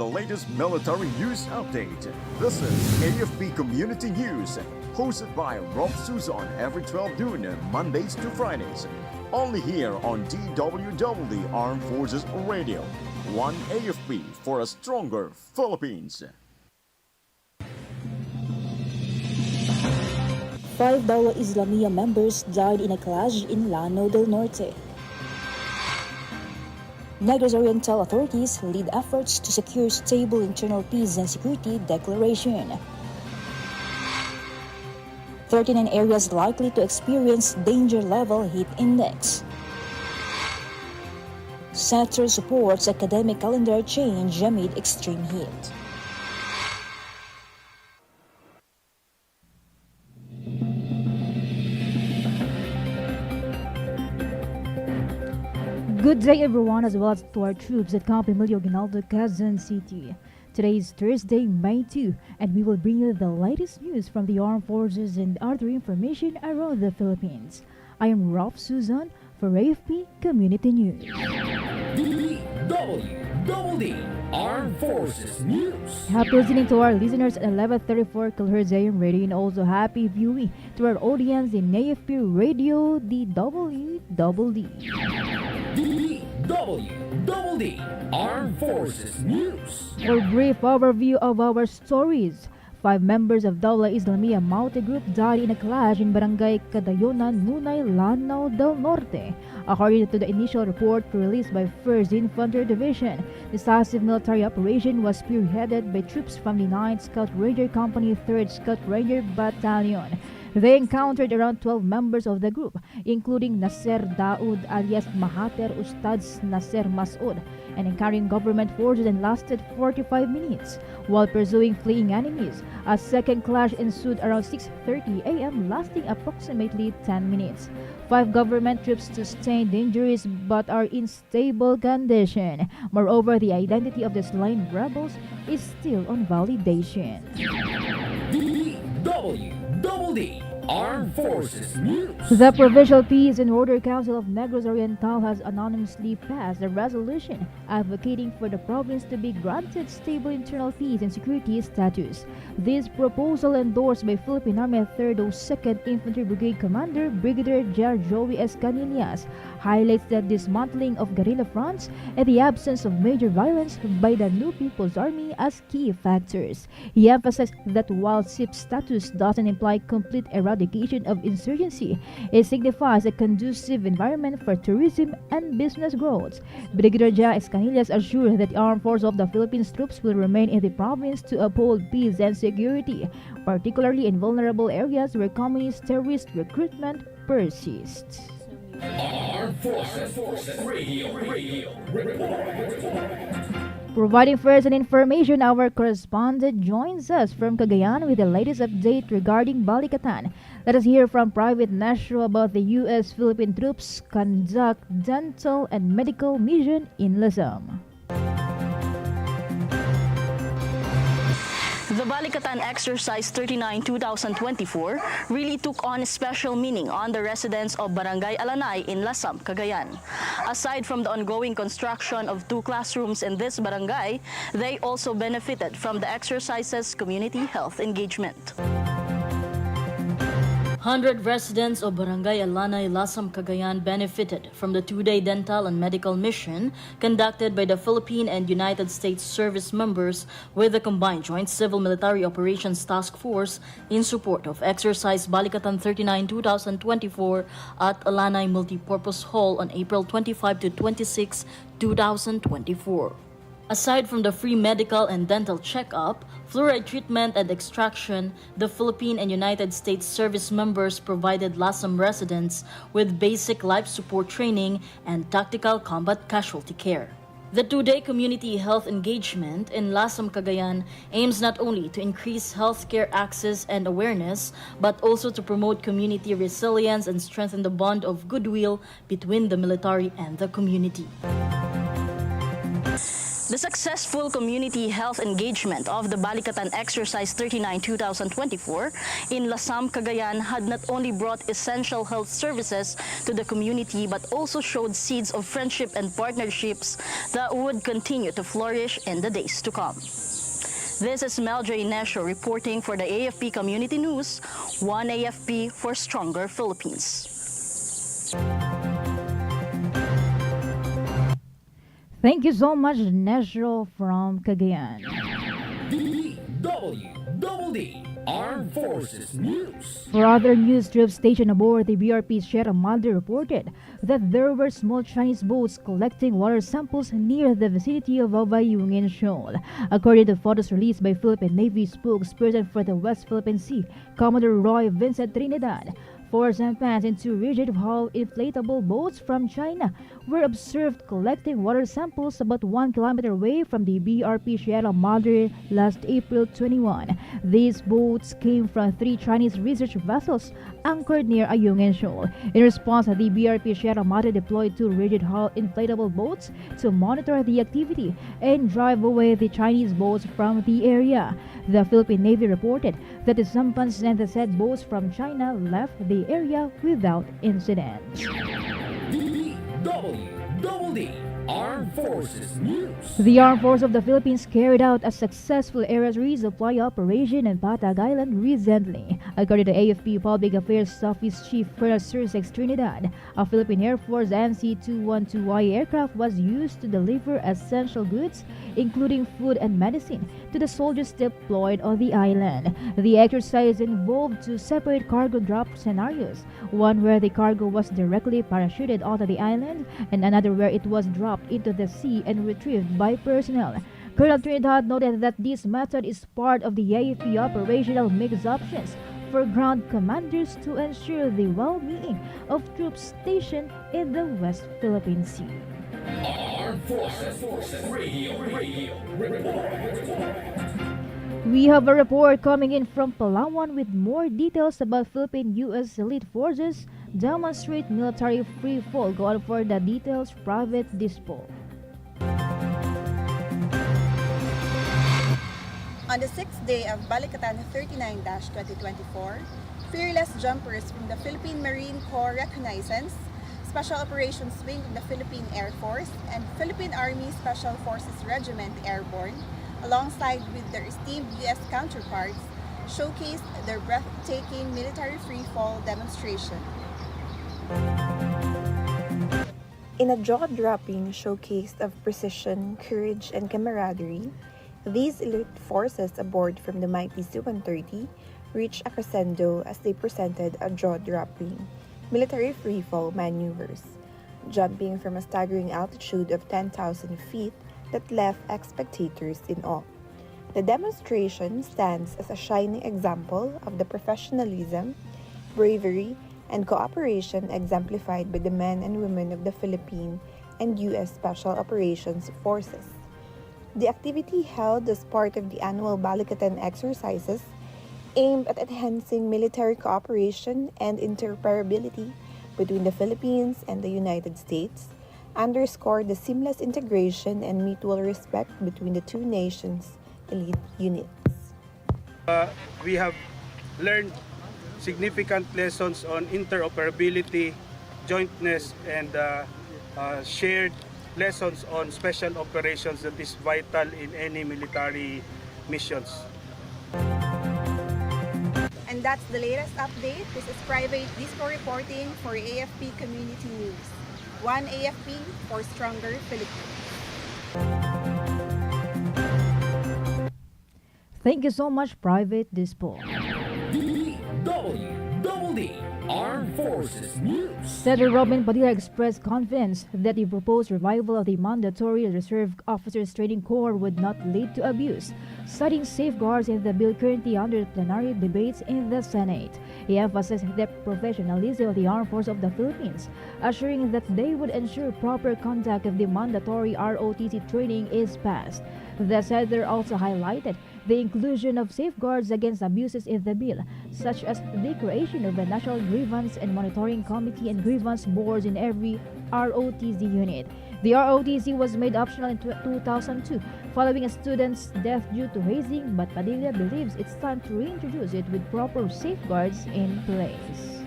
the latest military news update. This is AFP Community News, hosted by Rob Susan every 12 noon, Mondays to Fridays. Only here on DWDD Armed Forces Radio. One AFP for a stronger Philippines. 5 Dawa Islamia members died in a clash in Lanao del Norte. Negros Oriental authorities lead efforts to secure stable internal peace and security declaration. 39 areas likely to experience danger level heat index. Senator supports academic calendar change amid extreme heat. Good day everyone, as well as to our troops at Camp Emilio Aguinaldo, Quezon City. Today is Thursday, May 2, and we will bring you the latest news from the armed forces and other information around the Philippines. I am Ralph Susan for AFP Community News. DWDD Armed Forces News. Happy listening to our listeners at 11:34 kHz AM radio, and also happy viewing to our audience in AFP Radio DWDD. DWDD Armed Forces News. For a brief overview of our stories, 5 members of Dawla Islamia Maute Group died in a clash in Barangay Cadayonan, Nunay, Lanao del Norte. According to the initial report released by 1st Infantry Division, decisive military operation was spearheaded by troops from the 9th Scout Ranger Company, 3rd Scout Ranger Battalion. They encountered around 12 members of the group, including Nasser Daoud alias Mahathir Ustads Nasser Masood, and encountering government forces, and lasted 45 minutes. While pursuing fleeing enemies, a second clash ensued around 6:30 a.m. lasting approximately 10 minutes. 5 government troops sustained injuries but are in stable condition. Moreover, the identity of the slain rebels is still on validation. DWDD Armed Forces News. The Provincial Peace and Order Council of Negros Oriental has anonymously passed a resolution advocating for the province to be granted stable internal peace and security status. This proposal, endorsed by Philippine Army 3rd o 2nd Infantry Brigade Commander Brigadier General Joey Escanillas, highlights the dismantling of guerrilla fronts and the absence of major violence by the new People's Army as key factors. He emphasized that while SIP status doesn't imply complete eradication of insurgency, it signifies a conducive environment for tourism and business growth. Brigadier General Escanillas assured that the armed forces of the Philippines troops will remain in the province to uphold peace and security, particularly in vulnerable areas where communist terrorist recruitment persists. Armed Forces Radio. Providing first information, our correspondent joins us from Cagayan with the latest update regarding Balikatan. Let us hear from Private Nastro about the U.S.-Philippine troops conduct dental and medical mission in Luzon. The Balikatan Exercise 39-2024 really took on a special meaning on the residents of Barangay Alanay in Lasam, Cagayan. Aside from the ongoing construction of 2 classrooms in this barangay, they also benefited from the exercise's community health engagement. 100 residents of Barangay Alanay, Lasam, Cagayan benefited from the 2-day dental and medical mission conducted by the Philippine and United States service members with the Combined Joint Civil Military Operations Task Force in support of Exercise Balikatan 39-2024 at Alanay Multipurpose Hall on April 25 to 26, 2024. Aside from the free medical and dental checkup, fluoride treatment and extraction, the Philippine and United States service members provided Lasam residents with basic life support training and tactical combat casualty care. The 2-day community health engagement in Lasam, Cagayan aims not only to increase healthcare access and awareness, but also to promote community resilience and strengthen the bond of goodwill between the military and the community. The successful community health engagement of the Balikatan Exercise 39-2024 in Lasam, Cagayan had not only brought essential health services to the community but also showed seeds of friendship and partnerships that would continue to flourish in the days to come. This is Meldray Nesho reporting for the AFP Community News, One AFP for Stronger Philippines. Thank you so much, Nesho from Cagayan. DWDD Armed Forces News. For other news, troops stationed aboard the BRP Sierra Madre reported that there were small Chinese boats collecting water samples near the vicinity of Abayungin Shoal. According to photos released by Philippine Navy spokesperson for the West Philippine Sea, Commodore Roy Vincent Trinidad, 4 sampans in 2 rigid-hull inflatable boats from China were observed collecting water samples about 1 kilometer away from the BRP Sierra Madre last April 21. These boats came from 3 Chinese research vessels anchored near Ayungin Shoal. In response, the BRP Sierra Madre deployed 2 rigid-hull inflatable boats to monitor the activity and drive away the Chinese boats from the area. The Philippine Navy reported that the sampans and the said boats from China left the area without incident. DWDD Armed Forces News. The Armed Forces of the Philippines carried out a successful air resupply operation in Patag Island recently. According to AFP Public Affairs Office Chief Colonel Sir Sex Trinidad, a Philippine Air Force MC-212Y aircraft was used to deliver essential goods, including food and medicine, to the soldiers deployed on the island. The exercise involved 2 separate cargo drop scenarios, one where the cargo was directly parachuted onto the island and another where it was dropped into the sea and retrieved by personnel. Colonel Trinidad noted that this method is part of the AFP operational mix options for ground commanders to ensure the well-being of troops stationed in the West Philippine Sea. Armed Forces Radio Report. We have a report coming in from Palawan with more details about Philippine-U.S. elite forces demonstrate military free fall. Go on for the details, Private Dispo. On the 6th day of Balikatan 39-2024, fearless jumpers from the Philippine Marine Corps Reconnaissance, Special Operations Wing of the Philippine Air Force, and Philippine Army Special Forces Regiment Airborne, alongside with their esteemed U.S. counterparts, showcased their breathtaking military free-fall demonstration. In a jaw-dropping showcase of precision, courage, and camaraderie, these elite forces aboard from the mighty Su-130 reached a crescendo as they presented a jaw-dropping military free-fall maneuvers, jumping from a staggering altitude of 10,000 feet that left spectators in awe. The demonstration stands as a shining example of the professionalism, bravery, and cooperation exemplified by the men and women of the Philippine and U.S. Special Operations Forces. The activity held as part of the annual Balikatan exercises aimed at enhancing military cooperation and interoperability between the Philippines and the United States, underscored the seamless integration and mutual respect between the two nations' elite units. We have learned significant lessons on interoperability, jointness, and shared lessons on special operations that is vital in any military missions. And that's the latest update. This is Private Disco reporting for AFP Community News. One AFP for Stronger Philippines. Thank you so much, Private Dispo. DWDD Armed Forces News. Senator Robin Padilla expressed confidence that the proposed revival of the mandatory Reserve Officers Training Corps would not lead to abuse, citing safeguards in the bill currently under plenary debates in the Senate. He emphasized the professionalism of the Armed Forces of the Philippines, assuring that they would ensure proper conduct if the mandatory ROTC training is passed. The senator also highlighted the inclusion of safeguards against abuses in the bill, such as the creation of a National Grievance and Monitoring Committee and grievance boards in every ROTC unit. The ROTC was made optional in 2002 following a student's death due to hazing, but Padilla believes it's time to reintroduce it with proper safeguards in place.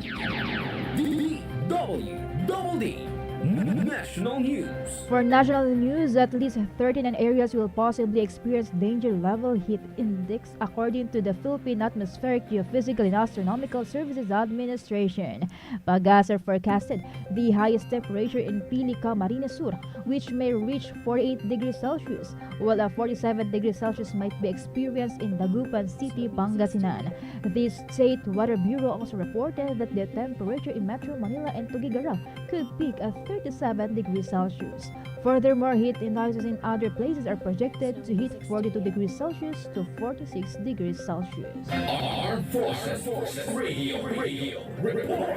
DWDD National News. For national news, at least 39 areas will possibly experience danger level heat index according to the Philippine Atmospheric, Geophysical and Astronomical Services Administration. Pag-asa forecasted the highest temperature in Pili, Camarines Sur, which may reach 48 degrees Celsius, while a 47 degrees Celsius might be experienced in Dagupan City, Pangasinan. The State Weather Bureau also reported that the temperature in Metro Manila and Tuguegarao could peak at 37 degrees Celsius. Furthermore, heat indexes in other places are projected to hit 42 degrees Celsius to 46 degrees Celsius. Armed Forces Radio report.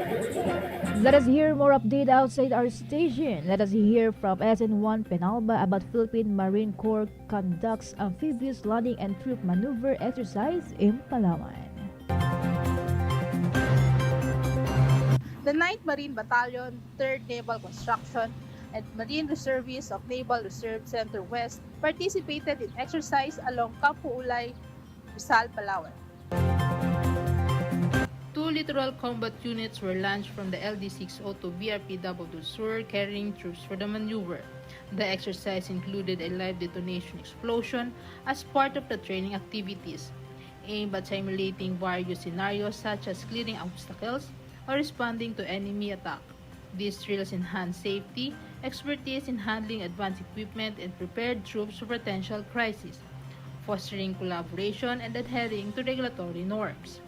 Let us hear more update outside our station. Let us hear from SN1 Penalba about Philippine Marine Corps conducts amphibious landing and troop maneuver exercise in Palawan. The 9th Marine Battalion, 3rd Naval Construction, and Marine Reservists of Naval Reserve Center West participated in exercise along Campo Ulay, Rizal, Palawan. 2 littoral combat units were launched from the LD-602 BRPW Sur carrying troops for the maneuver. The exercise included a live detonation explosion as part of the training activities, aimed at simulating various scenarios such as clearing obstacles or responding to enemy attack. These drills enhance safety, expertise in handling advanced equipment, and prepared troops for potential crises, fostering collaboration and adhering to regulatory norms.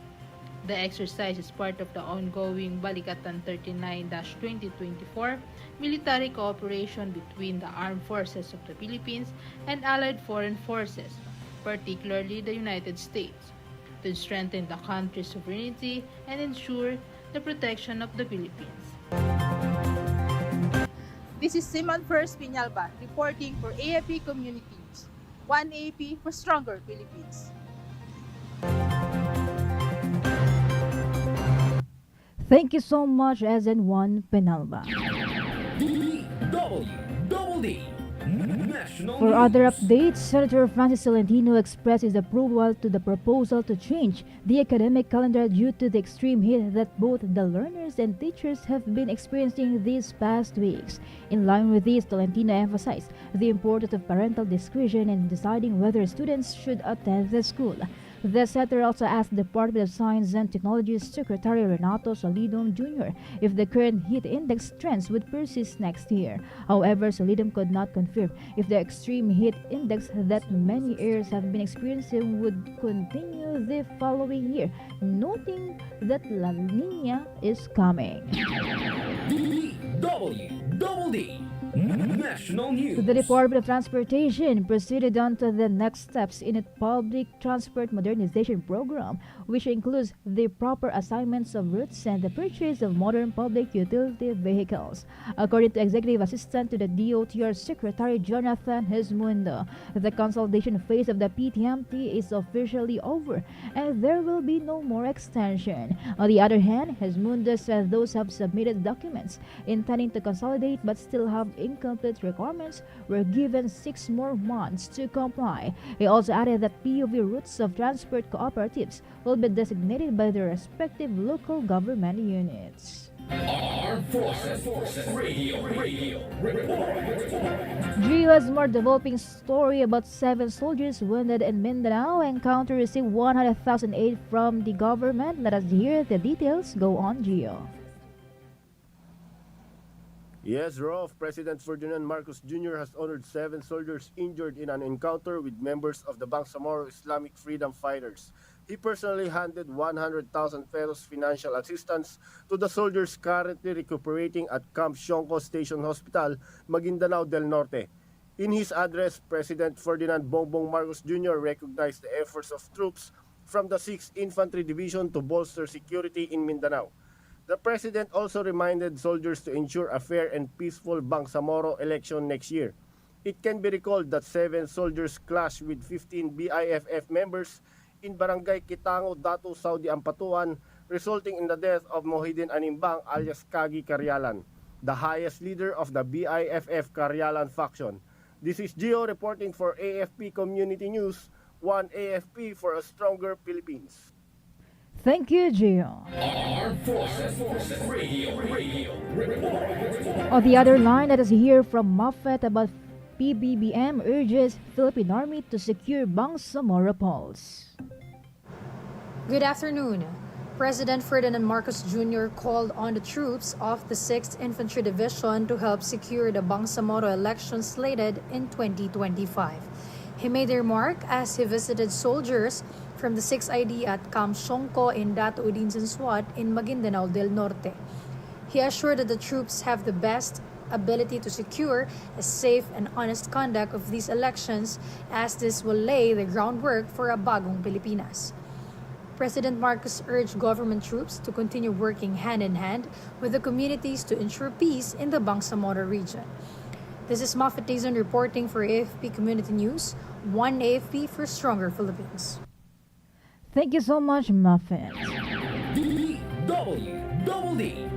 The exercise is part of the ongoing Balikatan 39-2024 military cooperation between the Armed Forces of the Philippines and allied foreign forces, particularly the United States, to strengthen the country's sovereignty and ensure the protection of the Philippines. This is Simon First Piñalba reporting for AFP Community News. One AFP for stronger Philippines. Thank you so much, SN1 Penalba. DWDD National For News. other updates, Senator Francis Tolentino expressed his approval to the proposal to change the academic calendar due to the extreme heat that both the learners and teachers have been experiencing these past weeks. In line with this, Tolentino emphasized the importance of parental discretion in deciding whether students should attend the school. The senator also asked the Department of Science and Technology Secretary Renato Solidum Jr. if the current heat index trends would persist next year. However, Solidum could not confirm if the extreme heat index that many areas have been experiencing would continue the following year, noting that La Niña is coming. DWDD National News. The Department of Transportation proceeded on to the next steps in its public transport modernization program, which includes the proper assignments of routes and the purchase of modern public utility vehicles. According to Executive Assistant to the DOTR Secretary Jonathan Hesmundo, the consolidation phase of the PTMT is officially over and there will be no more extension. On the other hand, Hesmundo said those have submitted documents intending to consolidate but still have incomplete requirements were given 6 more months to comply. He also added that POV routes of transport cooperatives will be designated by their respective local government units. Armed Forces Radio report. Geo has more developing story about 7 soldiers wounded in Mindanao encounter received 100,000 aid from the government. Let us hear the details. Go on, Geo. Yes, Rolf, President Ferdinand Marcos Jr. has honored 7 soldiers injured in an encounter with members of the Bangsamoro Islamic Freedom Fighters. He personally handed 100,000 pesos financial assistance to the soldiers currently recuperating at Camp Sionco Station Hospital, Maguindanao del Norte. In his address, President Ferdinand Bongbong Marcos Jr. recognized the efforts of troops from the 6th Infantry Division to bolster security in Mindanao. The President also reminded soldiers to ensure a fair and peaceful Bangsamoro election next year. It can be recalled that 7 soldiers clashed with 15 BIFF members in Barangay Kitango, Datu, Saudi Ampatuan, resulting in the death of Mohidin Animbang alias Kagi Karyalan. the highest leader of the BIFF Karyalan faction. This is Gio reporting for AFP Community News, one AFP for a stronger Philippines. Thank you, Gio. Armed Forces Radio. On the other line, let us hear from Moffat about PBBM urges Philippine Army to secure Bangsamoro Pulse. Good afternoon. President Ferdinand Marcos Jr. called on the troops of the 6th Infantry Division to help secure the Bangsamoro election slated in 2025. He made the remark as he visited soldiers from the 6th ID at Camp Shongko in DWDD SWAT in Maguindanao del Norte. He assured that the troops have the best ability to secure a safe and honest conduct of these elections, as this will lay the groundwork for a bagong Pilipinas. President Marcos urged government troops to continue working hand in hand with the communities to ensure peace in the Bangsamoro region. This is Moffat Tazon reporting for AFP Community News, one AFP for stronger Philippines. Thank you so much, Muffet. DWDD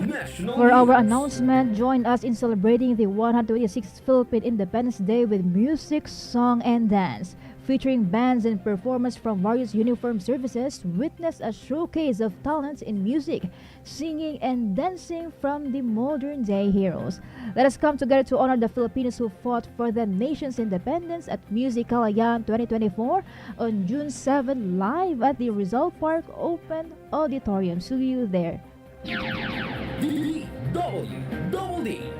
National For our News. announcement, join us in celebrating the 126th Philippine Independence Day with music, song, and dance. Featuring bands and performers from various uniformed services, witness a showcase of talents in music, singing, and dancing from the modern-day heroes. Let us come together to honor the Filipinos who fought for the nation's independence at Music Kalayaan 2024 on June 7 live at the Rizal Park Open Auditorium. See you there. DWDD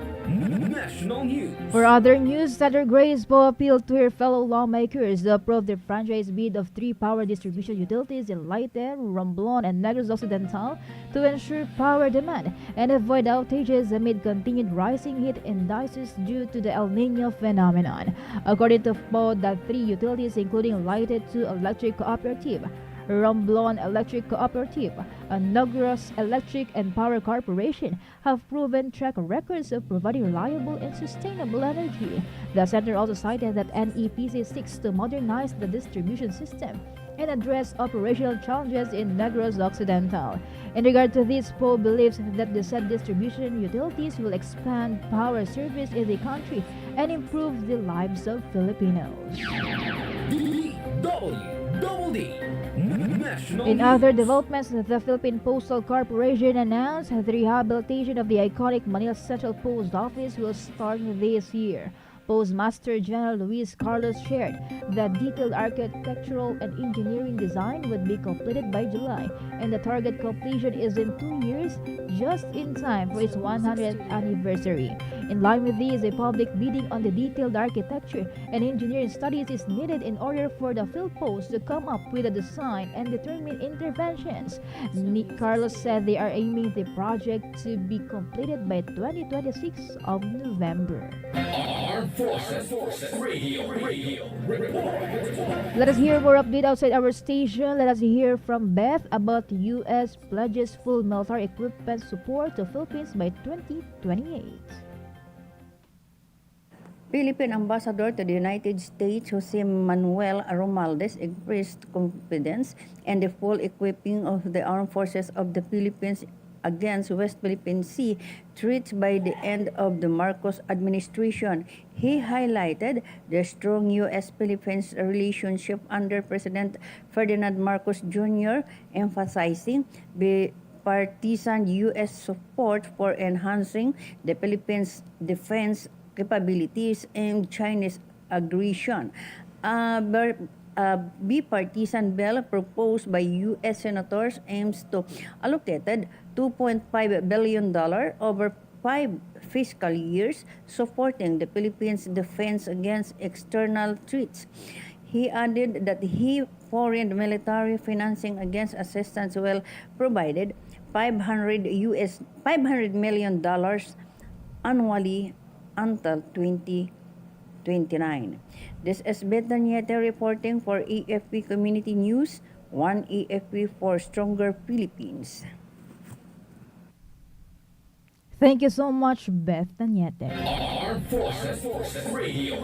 National News. For other news, Senator Grace Poe appealed to her fellow lawmakers to approve the franchise bid of 3 power distribution utilities in Leyte, Romblon, and Negros Occidental to ensure power demand and avoid outages amid continued rising heat indices due to the El Nino phenomenon. According to Poe, the 3 utilities, including Leyte 2 Electric Cooperative, Romblon Electric Cooperative, Negros Electric and Power Corporation have proven track records of providing reliable and sustainable energy. The center also cited that NEPC seeks to modernize the distribution system and address operational challenges in Negros Occidental. In regard to this, Poe believes that the said distribution utilities will expand power service in the country and improve the lives of Filipinos. DWDD National In News. other developments, the Philippine Postal Corporation announced the rehabilitation of the iconic Manila Central Post Office will start this year. Postmaster General Luis Carlos shared that detailed architectural and engineering design would be completed by July, and the target completion is in 2 years, just in time for its 100th anniversary. In line with this, a public bidding on the detailed architecture and engineering studies is needed in order for the PhilPost to come up with a design and determine interventions. Carlos said they are aiming the project to be completed by 2026 of November. Armed Forces Radio. Let us hear more update outside our station. Let us hear from Beth about U.S. pledges full military equipment support to Philippines by 2028. Philippine Ambassador to the United States, Jose Manuel Romualdez, expressed confidence in the full equipping of the armed forces of the Philippines against West Philippine Sea threats by the end of the Marcos administration. He highlighted the strong U.S.-Philippines relationship under President Ferdinand Marcos Jr., emphasizing the partisan U.S. support for enhancing the Philippines' defense capabilities and Chinese aggression. A bipartisan bill proposed by U.S. senators aims to allocate $2.5 billion over 5 fiscal years, supporting the Philippines' defense against external threats. He added that foreign military financing against assistance will provide $500 million annually until 2029. This is Beth Daniete reporting for AFP Community News, one AFP for stronger Philippines. Thank you so much, Beth Daniete. Armed Forces Radio.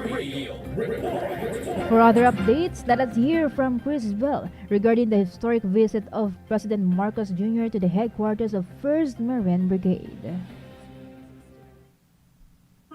For other updates, let us hear from Chris Bell regarding the historic visit of President Marcos Jr. to the headquarters of 1st Marine Brigade.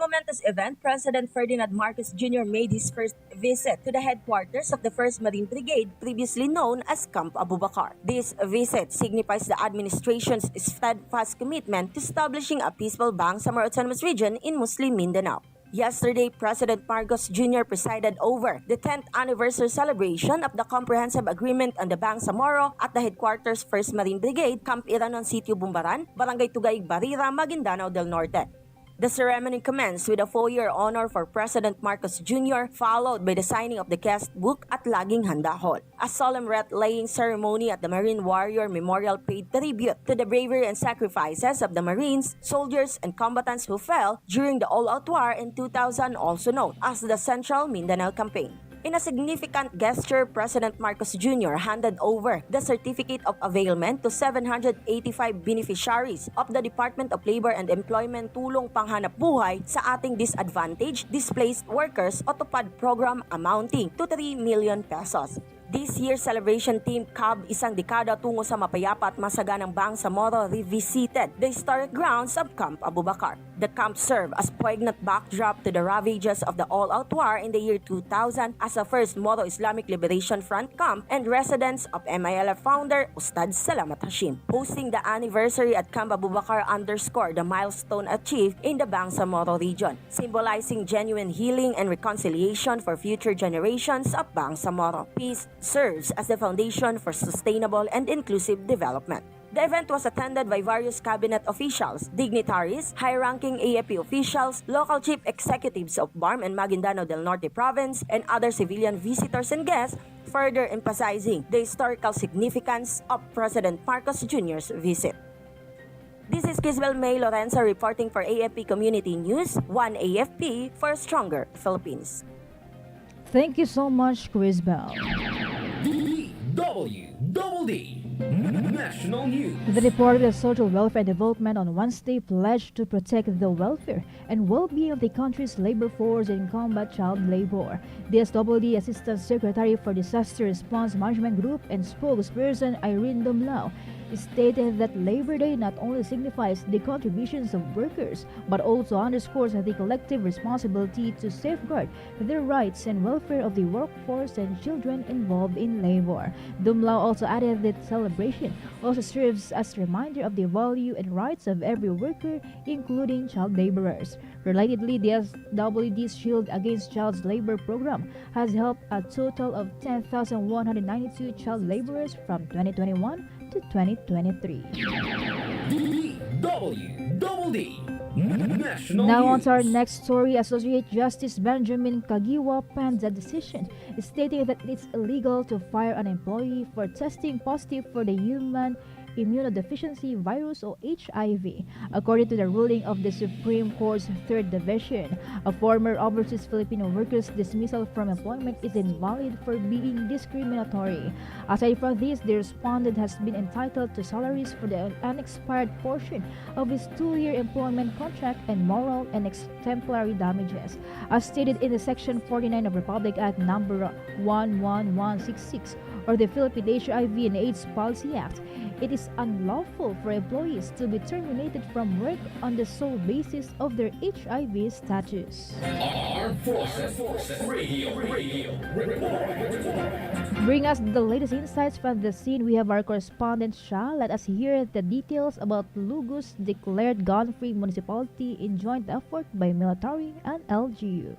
momentous event, President Ferdinand Marcos Jr. made his first visit to the headquarters of the 1st Marine Brigade, previously known as Camp Abubakar. This visit signifies the administration's steadfast commitment to establishing a peaceful Bangsamoro Autonomous Region in Muslim Mindanao. Yesterday, President Marcos Jr. presided over the 10th anniversary celebration of the Comprehensive Agreement on the Bangsamoro at the headquarters 1st Marine Brigade, Camp Iranon, Sitio Bumbaran, Barangay Tugaig, Barira, Maguindanao del Norte. The ceremony commenced with a 4-year honor for President Marcos Jr., followed by the signing of the guest book at Laging Handa Hall. A solemn wreath-laying ceremony at the Marine Warrior Memorial paid tribute to the bravery and sacrifices of the Marines, soldiers, and combatants who fell during the all-out war in 2000, also known as the Central Mindanao Campaign. In a significant gesture, President Marcos Jr. handed over the Certificate of Availment to 785 beneficiaries of the Department of Labor and Employment Tulong Panghanap Buhay sa ating disadvantaged displaced workers o TUPAD program amounting to 3 million pesos. This year's celebration theme, Cab Isang Dekada Tungo sa Mapayapa at Masaganang Bangsamoro, revisited the historic grounds of Camp Abubakar. The camp served as poignant backdrop to the ravages of the all-out war in the year 2000 as a first Moro Islamic Liberation Front camp and residence of MILF founder Ustad Salamat Hashim. Hosting the anniversary at Camp Abubakar underscored the milestone achieved in the Bangsamoro region, symbolizing genuine healing and reconciliation for future generations of Bangsamoro. Peace serves as the foundation for sustainable and inclusive development. The event was attended by various cabinet officials, dignitaries, high-ranking AFP officials, local chief executives of BARM and Maguindanao del Norte province, and other civilian visitors and guests, further emphasizing the historical significance of President Marcos Jr.'s visit. This is Kisbel May Lorenza reporting for AFP Community News, 1 AFP for a stronger Philippines. Thank you so much, Crisbel. DWDD National News. The Department of Social Welfare and Development on Wednesday pledged to protect the welfare and well-being of the country's labor force and combat child labor. DSWD Assistant Secretary for Disaster Response Management Group and spokesperson Irene Dumlao stated that Labor Day not only signifies the contributions of workers, but also underscores the collective responsibility to safeguard the rights and welfare of the workforce and children involved in labor. Dumlao also added that celebration also serves as a reminder of the value and rights of every worker, including child laborers. Relatedly, the DWD's Shield Against Child Labor program has helped a total of 10,192 child laborers from 2021 to 2023. DWDD National Now on News. to our next story. Associate Justice Benjamin Kagiwa penned a decision stating that it's illegal to fire an employee for testing positive for the human immunodeficiency virus or HIV, according to the ruling of the Supreme Court's Third Division. A former overseas Filipino worker's dismissal from employment is invalid for being discriminatory. Aside from this, the respondent has been entitled to salaries for the unexpired portion of his 2-year employment contract and moral and exemplary damages. As stated in the Section 49 of Republic Act number 11166 or the Philippine HIV and AIDS Policy Act, it is unlawful for employees to be terminated from work on the sole basis of their HIV status. Armed Forces Radio. Bring us the latest insights from the scene. We have our correspondent Shah. Let us hear the details about Lugos declared gun-free municipality in joint effort by military and LGU.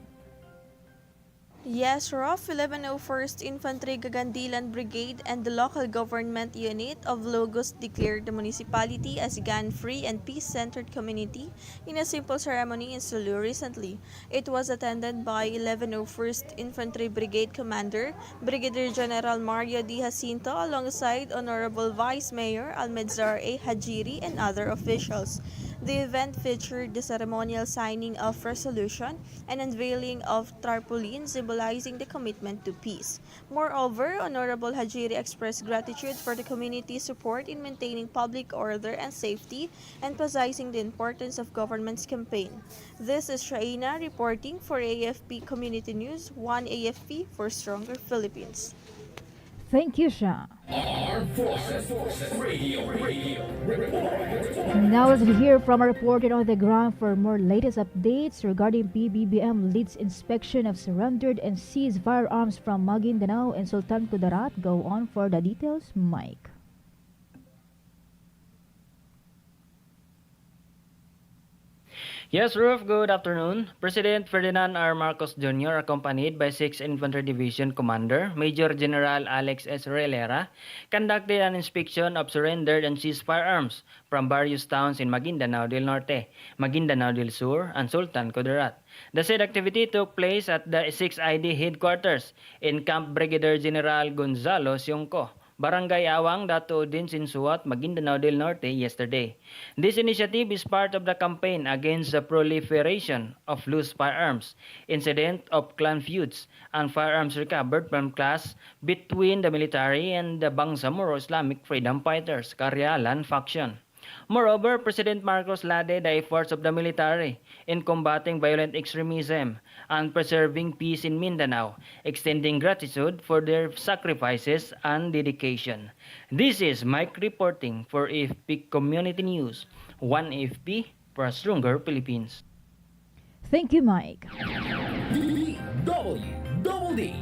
Yes, ROF 1101st Infantry Gagandilan Brigade and the local government unit of Lugos declared the municipality as gun-free and peace-centered community in a simple ceremony in Sulu recently. It was attended by 1101st Infantry Brigade Commander Brigadier General Mario D. Jacinto alongside Honorable Vice Mayor Almedzar A. Hajiri and other officials. The event featured the ceremonial signing of resolution and unveiling of tarpaulin symbolizing the commitment to peace. Moreover, Honorable Hajiri expressed gratitude for the community's support in maintaining public order and safety, emphasizing the importance of government's campaign. This is Shaina reporting for AFP Community News, 1 AFP for Stronger Philippines. Thank you, Sha. Armed Forces Radio Report. Now let's hear from a reporter on the ground for more latest updates regarding PBBM leads inspection of surrendered and seized firearms from Maguindanao and Sultan Kudarat. Go on for the details, Mike. Yes, Roof, good afternoon. President Ferdinand R. Marcos Jr., accompanied by 6th Infantry Division Commander Major General Alex S. Relera, conducted an inspection of surrendered and seized firearms from various towns in Maguindanao del Norte, Maguindanao del Sur, and Sultan Kudarat. The said activity took place at the 6ID headquarters in Camp Brigadier General Gonzalo Siongco, Barangay Awang, Datuodin, Sinsuat, Maguindanao del Norte yesterday. This initiative is part of the campaign against the proliferation of loose firearms, incident of clan feuds, and firearms recovered from clash between the military and the Bangsamoro Islamic Freedom Fighters, Karyalan faction. Moreover, President Marcos lauded the efforts of the military in combating violent extremism and preserving peace in Mindanao, extending gratitude for their sacrifices and dedication. This is Mike reporting for AFP Community News. One AFP for a stronger Philippines. Thank you, Mike. DWDD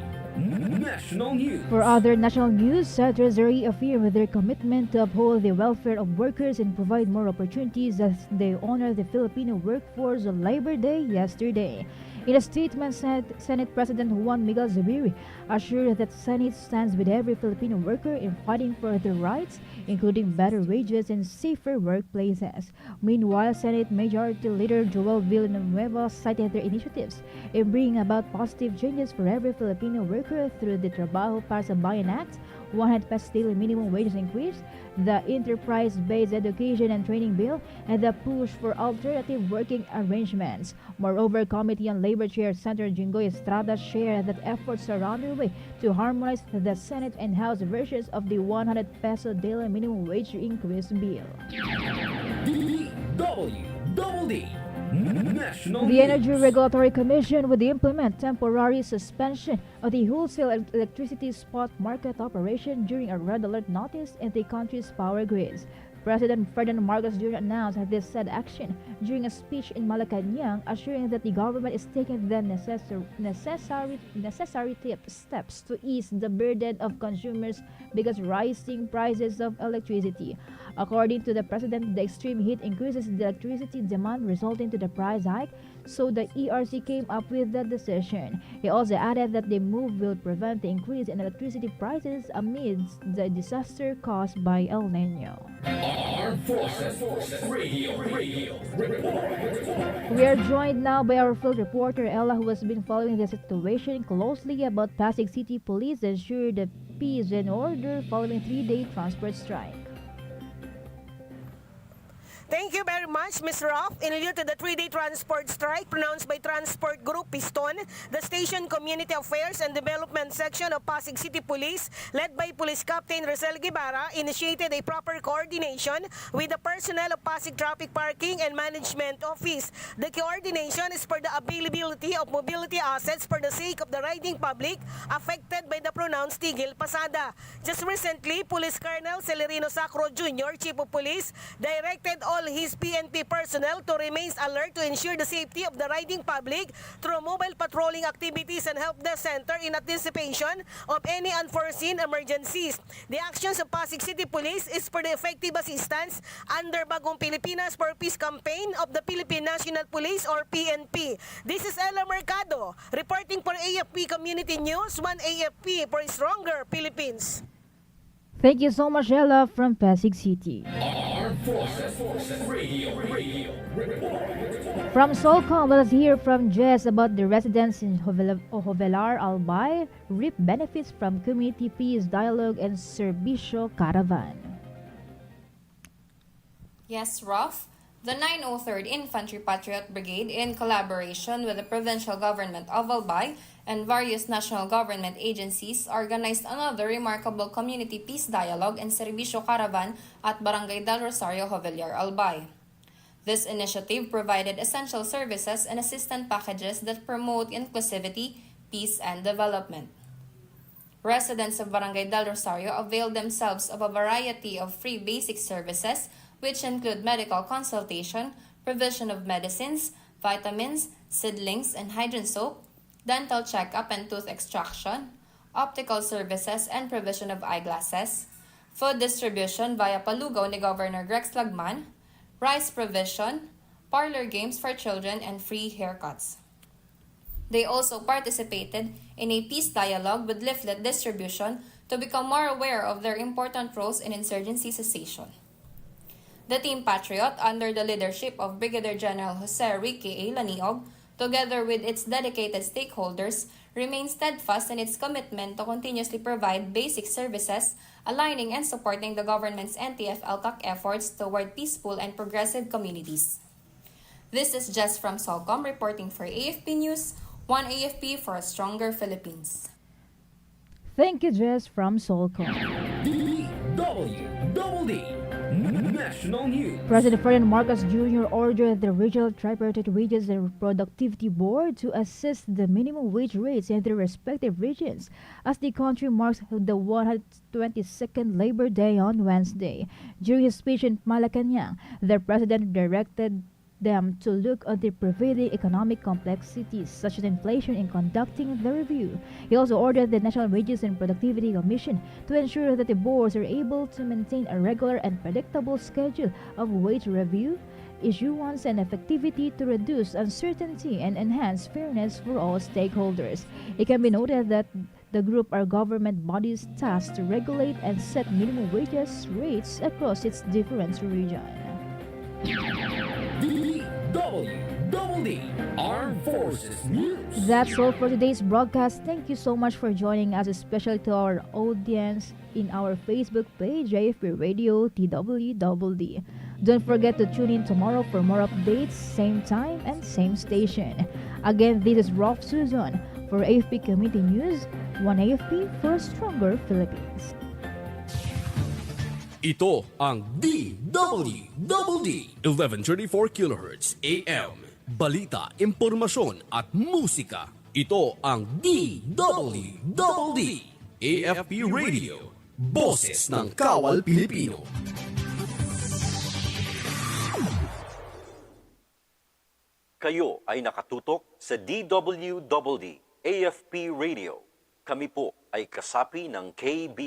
National News. For other national news, Sa Treasury affirmed their commitment to uphold the welfare of workers and provide more opportunities as they honor the Filipino workforce on Labor Day yesterday. In a statement, Senate President Juan Miguel Zubiri assured that Senate stands with every Filipino worker in fighting for their rights, including better wages and safer workplaces. Meanwhile, Senate Majority Leader Joel Villanueva cited their initiatives in bringing about positive changes for every Filipino worker through the Trabajo para sa Bayan Act, 100 pesos daily minimum wages increase, the Enterprise-Based Education and Training Bill, and the push for alternative working arrangements. Moreover, Committee on Labor Chair Senator Jingoy Estrada shared that efforts are underway to harmonize the Senate and House versions of the 100 peso daily minimum wage increase bill. DWDD National The Energy News. Regulatory Commission would implement temporary suspension of the wholesale electricity spot market operation during a red alert notice in the country's power grids. President Ferdinand Marcos Jr. announced this said action during a speech in Malacanang, assuring that the government is taking the necessary steps to ease the burden of consumers because rising prices of electricity. According to the president, the extreme heat increases the electricity demand, resulting to the price hike, so the ERC came up with the decision. He also added that the move will prevent the increase in electricity prices amidst the disaster caused by El Nino. Armed Forces Radio Report. We are joined now by our field reporter Ella, who has been following the situation closely about Pasig City Police ensure the peace and order following 3-day transport strike. Thank you very much, Ms. Ruff. In lieu to the 3-day transport strike pronounced by Transport Group Piston, the Station Community Affairs and Development Section of Pasig City Police, led by Police Captain Rosel Guevara, initiated a proper coordination with the personnel of Pasig Traffic Parking and Management Office. The coordination is for the availability of mobility assets for the sake of the riding public affected by the pronounced Tigil Pasada. Just recently, Police Colonel Celerino Sacro Jr., Chief of Police, directed all his PNP personnel to remain alert to ensure the safety of the riding public through mobile patrolling activities and help desk center in anticipation of any unforeseen emergencies. The actions of Pasig City Police is for the effective assistance under Bagong Pilipinas for Peace campaign of the Philippine National Police or PNP. This is Ella Mercado reporting for AFP Community News, 1 AFP for a stronger Philippines. Thank you so much, Ella, from Pasig City. Armed Forces Radio Report. From Solcom, let us hear from Jess about the residents in Jovelar Albay reap benefits from community peace dialogue and Serbisyo Caravan. Yes, Ruff. The 903rd Infantry Patriot Brigade, in collaboration with the provincial government of Albay and various national government agencies, organized another remarkable community peace dialogue and Serbisyo Caravan at Barangay Del Rosario, Jovelar, Albay. This initiative provided essential services and assistance packages that promote inclusivity, peace, and development. Residents of Barangay Del Rosario avail themselves of a variety of free basic services, which include medical consultation, provision of medicines, vitamins, seedlings, and hygiene soap, dental checkup and tooth extraction, optical services and provision of eyeglasses, food distribution via palugaw ni Governor Grex Lagman, rice provision, parlor games for children, and free haircuts. They also participated in a peace dialogue with leaflet distribution to become more aware of their important roles in insurgency cessation. The Team Patriot, under the leadership of Brigadier General Jose Ricky A. Laniog, together with its dedicated stakeholders, remains steadfast in its commitment to continuously provide basic services, aligning and supporting the government's NTF-LCAC efforts toward peaceful and progressive communities. This is Jess from Solcom reporting for AFP News, one AFP for a stronger Philippines. Thank you, Jess from Solcom. DWDD National News. President Ferdinand Marcos Jr. ordered the Regional Tripartite Wages and Productivity Board to assess the minimum wage rates in their respective regions as the country marks the 122nd Labor Day on Wednesday. During his speech in Malacanang, the president directed them to look at the prevailing economic complexities such as inflation in conducting the review. He also ordered the National Wages and Productivity Commission to ensure that the boards are able to maintain a regular and predictable schedule of wage review, issuance, and effectivity to reduce uncertainty and enhance fairness for all stakeholders. It can be noted that the group are government bodies tasked to regulate and set minimum wages rates across its different regions. DWDD Armed Forces News. That's all for today's broadcast. Thank you so much for joining us, especially to our audience in our Facebook page, AFP Radio DWDD. Don't forget to tune in tomorrow for more updates, same time and same station. Again, this is Rolf Susan for AFP Community News, one AFP for a stronger Philippines. Ito ang DWDD 1134 kHz AM. Balita, impormasyon at musika. Ito ang DWDD AFP Radio. Boses ng Kawal Pilipino. Kayo ay nakatutok sa DWDD AFP Radio. Kami po ay kasapi ng KBP.